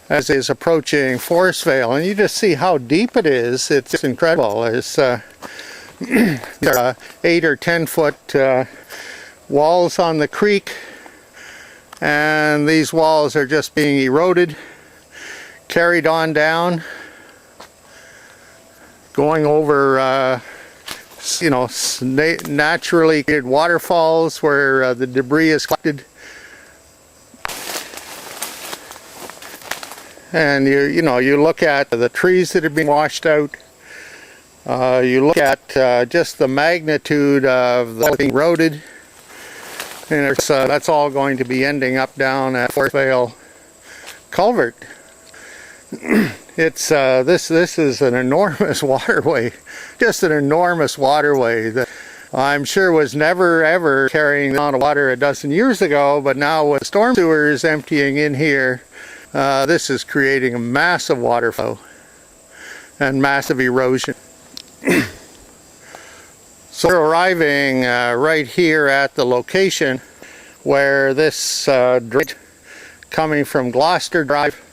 as is approaching Forestvale, and you just see how deep it is. It's just incredible. There's there are 8 or 10 foot walls on the creek, and these walls are just being eroded, carried on down, going over naturally created waterfalls where the debris is collected. And you look at the trees that are being washed out. You look at just the magnitude of the being eroded, and that's all going to be ending up down at Forestvale Culvert. It's this is an enormous waterway, just an enormous waterway that I'm sure was never ever carrying the amount of water a dozen years ago, but now with storm sewers emptying in here, this is creating a massive water flow and massive erosion. So we're arriving right here at the location where this drainage coming from Gloucester Drive,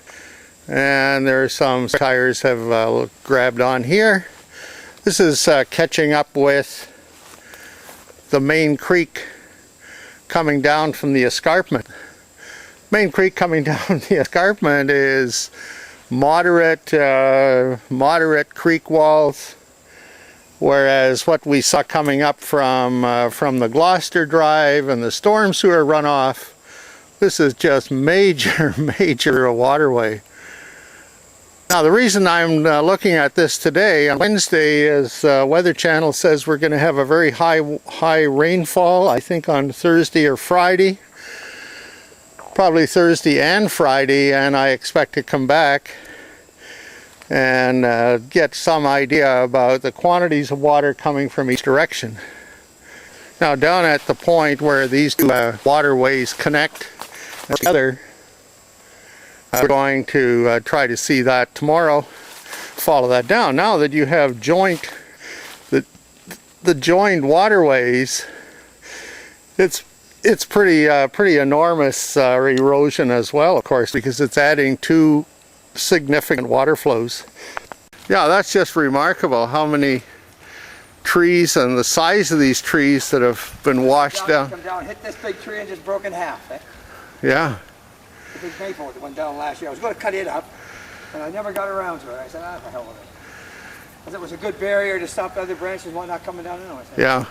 and there's some tires have grabbed on here. This is catching up with the main creek coming down from the escarpment. Main creek coming down the escarpment is moderate creek walls, whereas what we saw coming up from the Gloucester Drive and the storm sewer runoff, this is just major waterway. Now the reason I'm looking at this today on Wednesday is Weather Channel says we're going to have a very high rainfall, I think on Thursday or Friday. Probably Thursday and Friday, and I expect to come back and get some idea about the quantities of water coming from each direction. Now down at the point where these two waterways connect together, we're going to try to see that tomorrow, follow that down. Now that you have the joined waterways, it's pretty enormous erosion as well, of course, because it's adding 2 significant water flows. Yeah, that's just remarkable how many trees and the size of these trees that have been washed down. Come down, hit this big tree and just broke in half. Eh? Yeah. The big maple that went down last year. I was going to cut it up, and I never got around to it. I said, the hell with it. Because it was a good barrier to stop other branches and whatnot coming down anyway. Yeah.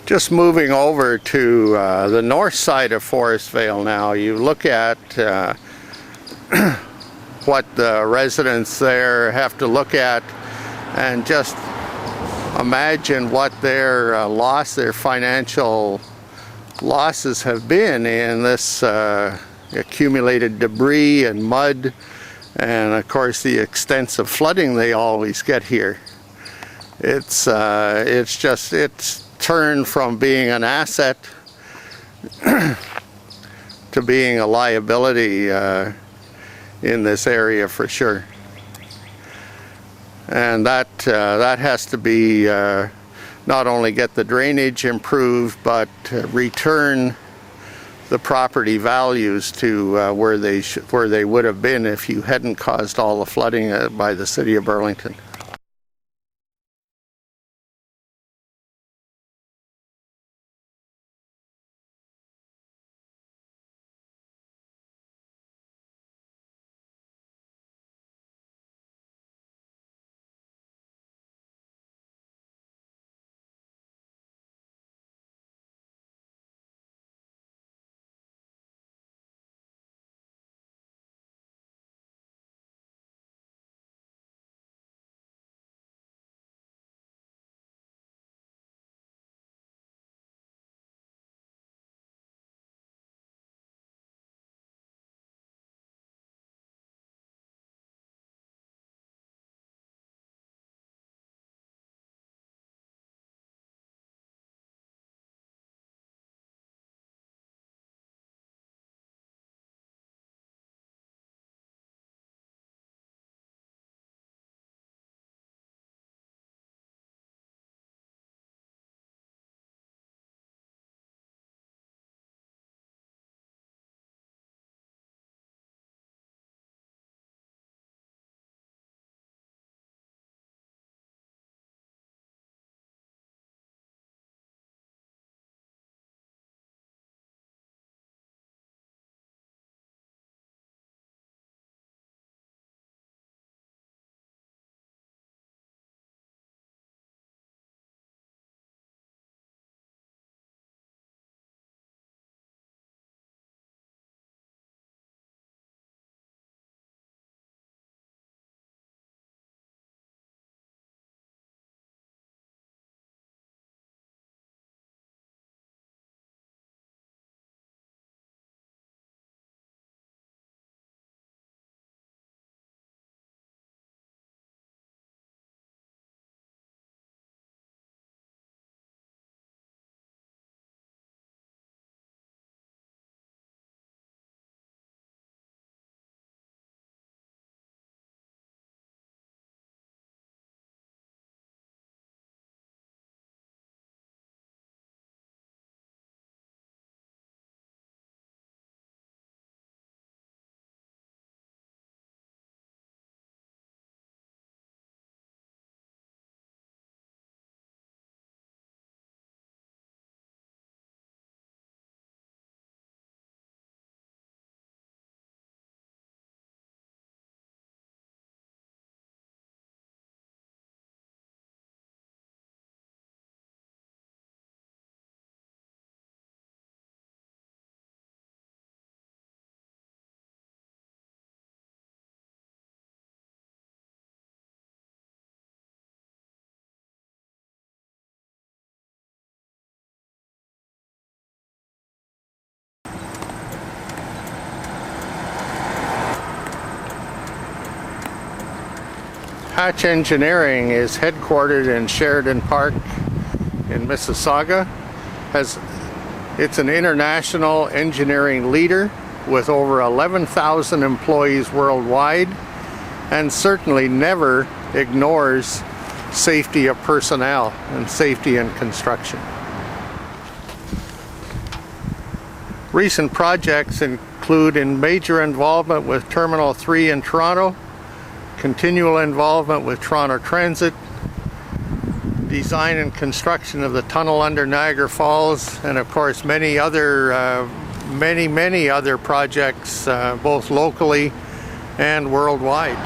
Just moving over to the north side of Forestvale now, you look at what the residents there have to look at, and just imagine what their their financial losses have been in this accumulated debris and mud, and of course the extensive flooding they always get here. It's turned from being an asset to being a liability in this area for sure. And that has to be not only get the drainage improved, but return the property values to where they would have been if you hadn't caused all the flooding by the city of Burlington. Hatch Engineering is headquartered in Sheridan Park in Mississauga. It's an international engineering leader with over 11,000 employees worldwide, and certainly never ignores safety of personnel and safety in construction. Recent projects include major involvement with Terminal 3 in Toronto, continual involvement with Toronto Transit, design and construction of the tunnel under Niagara Falls, and of course many other projects both locally and worldwide.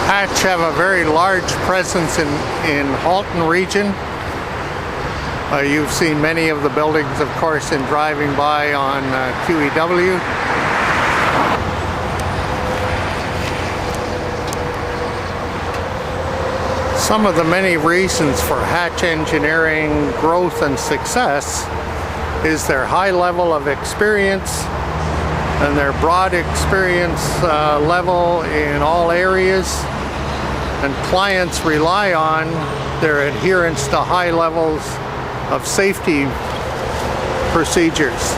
Hatch have a very large presence in Halton region. You've seen many of the buildings, of course, in driving by on QEW. Some of the many reasons for Hatch Engineering growth and success is their high level of experience and their broad experience level in all areas, and clients rely on their adherence to high levels of safety procedures.